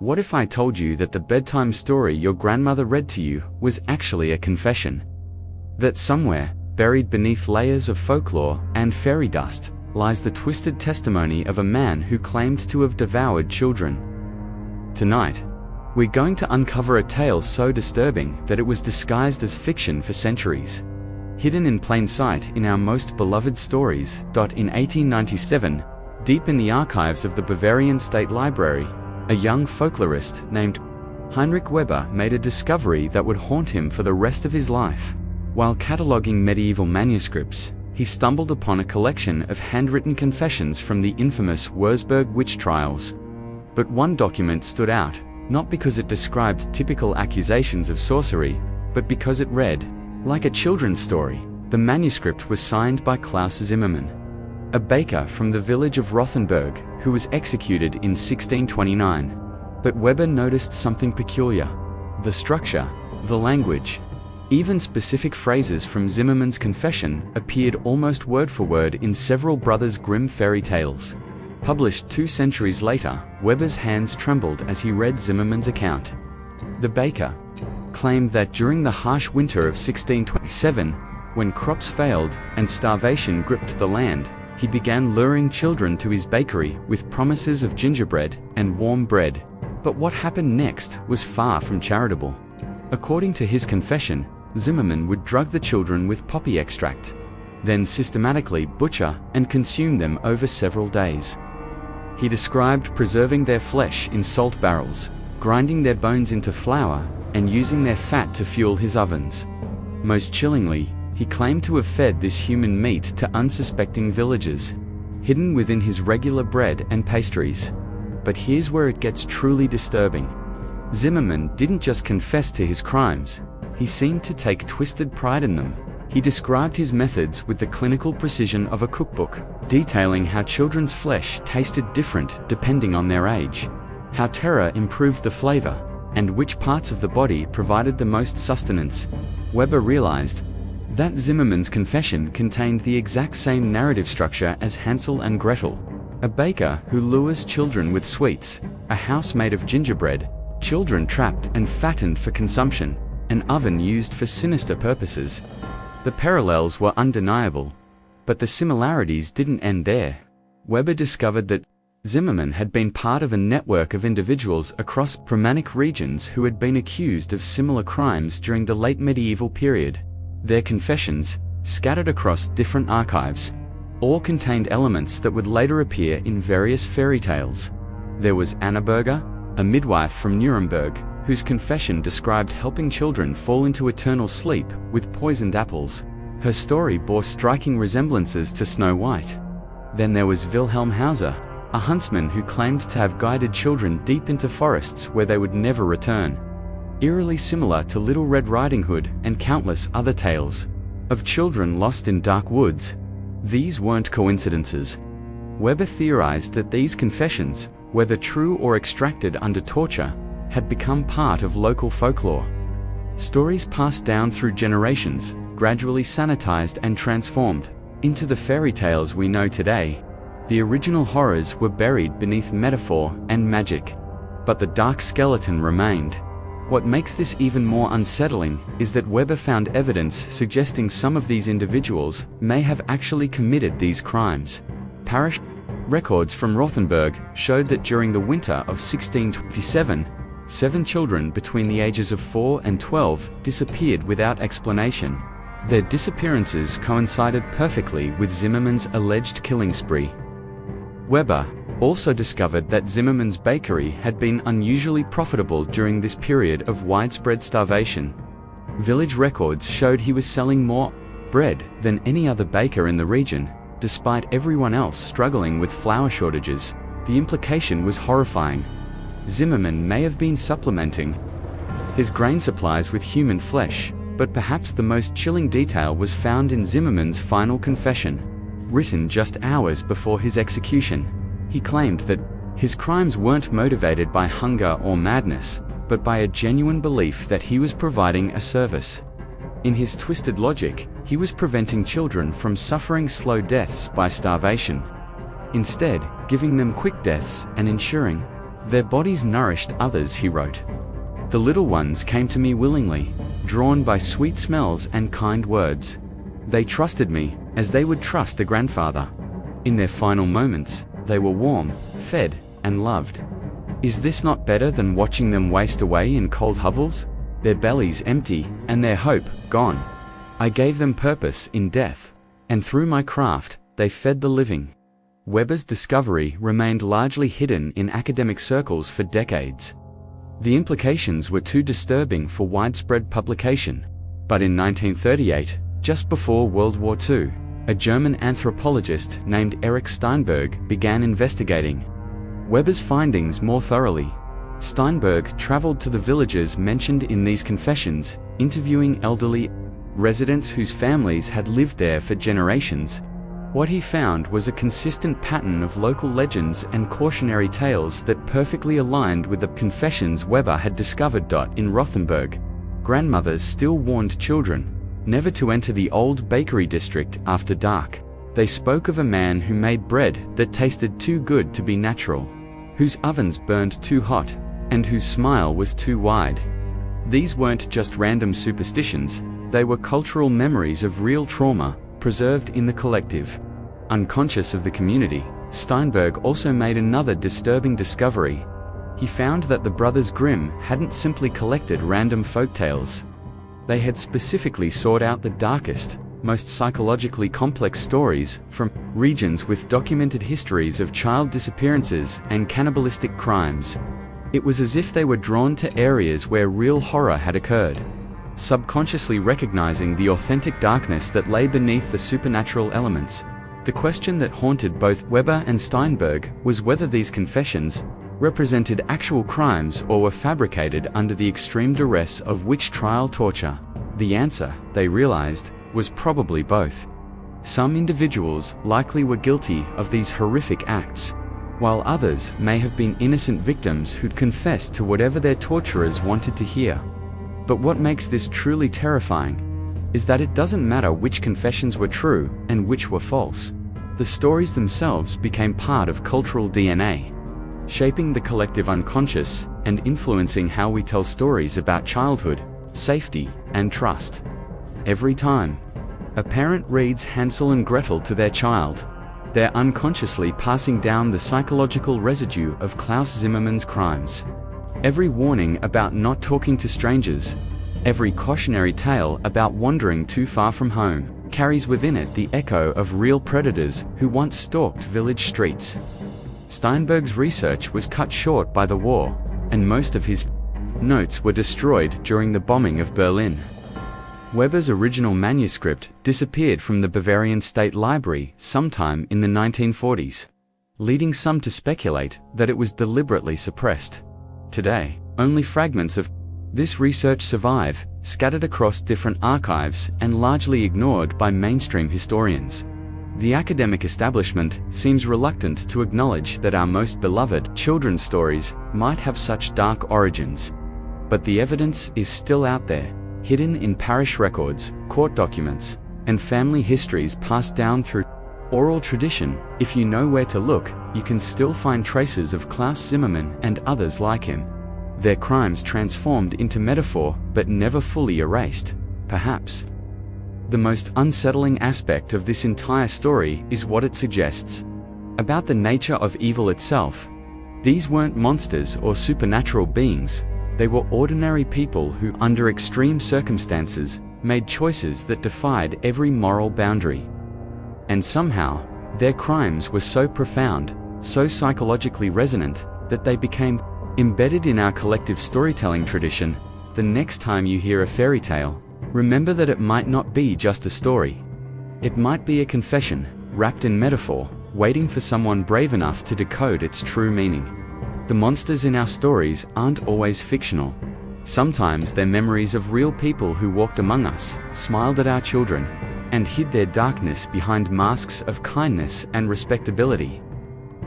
What if I told you that the bedtime story your grandmother read to you was actually a confession? That somewhere, buried beneath layers of folklore and fairy dust, lies the twisted testimony of a man who claimed to have devoured children. Tonight, we're going to uncover a tale so disturbing that it was disguised as fiction for centuries. Hidden in plain sight in our most beloved stories. In 1897, deep in the archives of the Bavarian State Library, a young folklorist named Heinrich Weber made a discovery that would haunt him for the rest of his life. While cataloging medieval manuscripts, he stumbled upon a collection of handwritten confessions from the infamous Wurzburg witch trials. But one document stood out, not because it described typical accusations of sorcery, but because it read like a children's story. The manuscript was signed by Klaus Zimmermann, a baker from the village of Rothenburg, who was executed in 1629. But Weber noticed something peculiar: the structure, the language. Even specific phrases from Zimmermann's confession appeared almost word for word in several Brothers Grimm fairy tales. Published 2 centuries later, Weber's hands trembled as he read Zimmermann's account. The baker claimed that during the harsh winter of 1627, when crops failed and starvation gripped the land, he began luring children to his bakery with promises of gingerbread and warm bread. But what happened next was far from charitable. According to his confession, Zimmermann would drug the children with poppy extract, then systematically butcher and consume them over several days. He described preserving their flesh in salt barrels, grinding their bones into flour, and using their fat to fuel his ovens. Most chillingly, he claimed to have fed this human meat to unsuspecting villagers, hidden within his regular bread and pastries. But here's where it gets truly disturbing. Zimmermann didn't just confess to his crimes, he seemed to take twisted pride in them. He described his methods with the clinical precision of a cookbook, detailing how children's flesh tasted different depending on their age, how terror improved the flavor, and which parts of the body provided the most sustenance. Weber realized that Zimmermann's confession contained the exact same narrative structure as Hansel and Gretel: a baker who lures children with sweets, a house made of gingerbread, children trapped and fattened for consumption, an oven used for sinister purposes. The parallels were undeniable, but the similarities didn't end there. Weber discovered that Zimmermann had been part of a network of individuals across Germanic regions who had been accused of similar crimes during the late medieval period. Their confessions, scattered across different archives, all contained elements that would later appear in various fairy tales. There was Anna Berger, a midwife from Nuremberg, whose confession described helping children fall into eternal sleep with poisoned apples. Her story bore striking resemblances to Snow White. Then there was Wilhelm Hauser, a huntsman who claimed to have guided children deep into forests where they would never return. Eerily similar to Little Red Riding Hood and countless other tales of children lost in dark woods. These weren't coincidences. Weber theorized that these confessions, whether true or extracted under torture, had become part of local folklore. Stories passed down through generations, gradually sanitized and transformed into the fairy tales we know today. The original horrors were buried beneath metaphor and magic, but the dark skeleton remained. What makes this even more unsettling is that Weber found evidence suggesting some of these individuals may have actually committed these crimes. Parish records from Rothenburg showed that during the winter of 1627, 7 children between the ages of 4 and 12 disappeared without explanation. Their disappearances coincided perfectly with Zimmermann's alleged killing spree. Weber also discovered that Zimmermann's bakery had been unusually profitable during this period of widespread starvation. Village records showed he was selling more bread than any other baker in the region, despite everyone else struggling with flour shortages. The implication was horrifying. Zimmermann may have been supplementing his grain supplies with human flesh, but perhaps the most chilling detail was found in Zimmermann's final confession, written just hours before his execution. He claimed that his crimes weren't motivated by hunger or madness, but by a genuine belief that he was providing a service. In his twisted logic, he was preventing children from suffering slow deaths by starvation, instead giving them quick deaths and ensuring Their bodies nourished others, he wrote. The little ones came to me willingly, drawn by sweet smells and kind words. They trusted me, as they would trust a grandfather. In their final moments, they were warm, fed, and loved. Is this not better than watching them waste away in cold hovels, their bellies empty, and their hope gone? I gave them purpose in death, and through my craft, they fed the living. Weber's discovery remained largely hidden in academic circles for decades. The implications were too disturbing for widespread publication. But in 1938, just before World War II, a German anthropologist named Erich Steinberg began investigating Weber's findings more thoroughly. Steinberg traveled to the villages mentioned in these confessions, interviewing elderly residents whose families had lived there for generations. What he found was a consistent pattern of local legends and cautionary tales that perfectly aligned with the confessions Weber had discovered. In Rothenburg, grandmothers still warned children never to enter the old bakery district after dark. They spoke of a man who made bread that tasted too good to be natural, whose ovens burned too hot, and whose smile was too wide. These weren't just random superstitions, they were cultural memories of real trauma, preserved in the collective unconscious of the community. Steinberg also made another disturbing discovery. He found that the brothers Grimm hadn't simply collected random folktales. They had specifically sought out the darkest, most psychologically complex stories from regions with documented histories of child disappearances and cannibalistic crimes. It was as if they were drawn to areas where real horror had occurred, subconsciously recognizing the authentic darkness that lay beneath the supernatural elements. The question that haunted both Weber and Steinberg was whether these confessions represented actual crimes or were fabricated under the extreme duress of witch trial torture. The answer, they realized, was probably both. Some individuals likely were guilty of these horrific acts, while others may have been innocent victims who'd confessed to whatever their torturers wanted to hear. But what makes this truly terrifying is that it doesn't matter which confessions were true and which were false. The stories themselves became part of cultural DNA, shaping the collective unconscious and influencing how we tell stories about childhood, safety, and trust. Every time a parent reads Hansel and Gretel to their child, they're unconsciously passing down the psychological residue of Klaus Zimmermann's crimes. Every warning about not talking to strangers, every cautionary tale about wandering too far from home, carries within it the echo of real predators who once stalked village streets. Steinberg's research was cut short by the war, and most of his notes were destroyed during the bombing of Berlin. Weber's original manuscript disappeared from the Bavarian State Library sometime in the 1940s, leading some to speculate that it was deliberately suppressed. Today, only fragments of this research survive, scattered across different archives and largely ignored by mainstream historians. The academic establishment seems reluctant to acknowledge that our most beloved children's stories might have such dark origins. But the evidence is still out there, hidden in parish records, court documents, and family histories passed down through oral tradition. If you know where to look, you can still find traces of Klaus Zimmermann and others like him. Their crimes transformed into metaphor, but never fully erased, perhaps. The most unsettling aspect of this entire story is what it suggests about the nature of evil itself. These weren't monsters or supernatural beings. They were ordinary people who, under extreme circumstances, made choices that defied every moral boundary. And somehow, their crimes were so profound, so psychologically resonant, that they became embedded in our collective storytelling tradition. The next time you hear a fairy tale, remember that it might not be just a story. It might be a confession, wrapped in metaphor, waiting for someone brave enough to decode its true meaning. The monsters in our stories aren't always fictional. Sometimes they're memories of real people who walked among us, smiled at our children, and hid their darkness behind masks of kindness and respectability.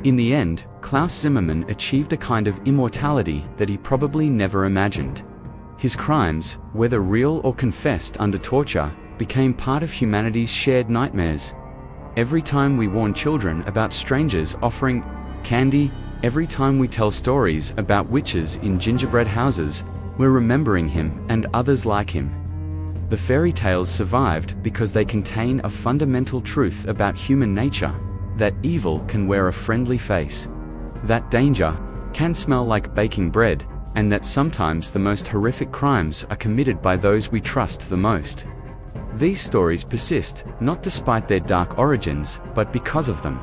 In the end, Klaus Zimmermann achieved a kind of immortality that he probably never imagined. His crimes, whether real or confessed under torture, became part of humanity's shared nightmares. Every time we warn children about strangers offering candy, every time we tell stories about witches in gingerbread houses, we're remembering him and others like him. The fairy tales survived because they contain a fundamental truth about human nature, that evil can wear a friendly face, that danger can smell like baking bread, and that sometimes the most horrific crimes are committed by those we trust the most. These stories persist, not despite their dark origins, but because of them.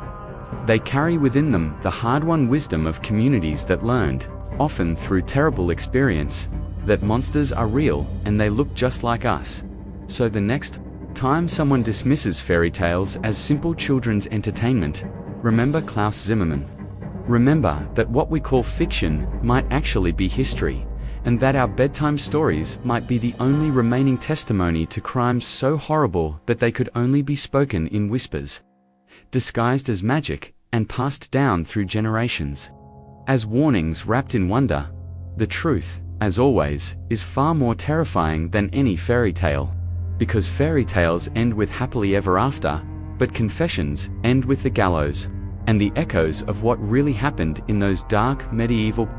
They carry within them the hard-won wisdom of communities that learned, often through terrible experience, that monsters are real and they look just like us. So the next time someone dismisses fairy tales as simple children's entertainment, remember Klaus Zimmermann. Remember that what we call fiction might actually be history, and that our bedtime stories might be the only remaining testimony to crimes so horrible that they could only be spoken in whispers, disguised as magic, and passed down through generations. As warnings wrapped in wonder, the truth, as always, is far more terrifying than any fairy tale. Because fairy tales end with happily ever after, but confessions end with the gallows, and the echoes of what really happened in those dark medieval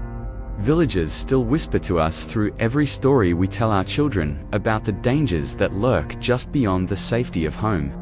villages still whisper to us through every story we tell our children about the dangers that lurk just beyond the safety of home.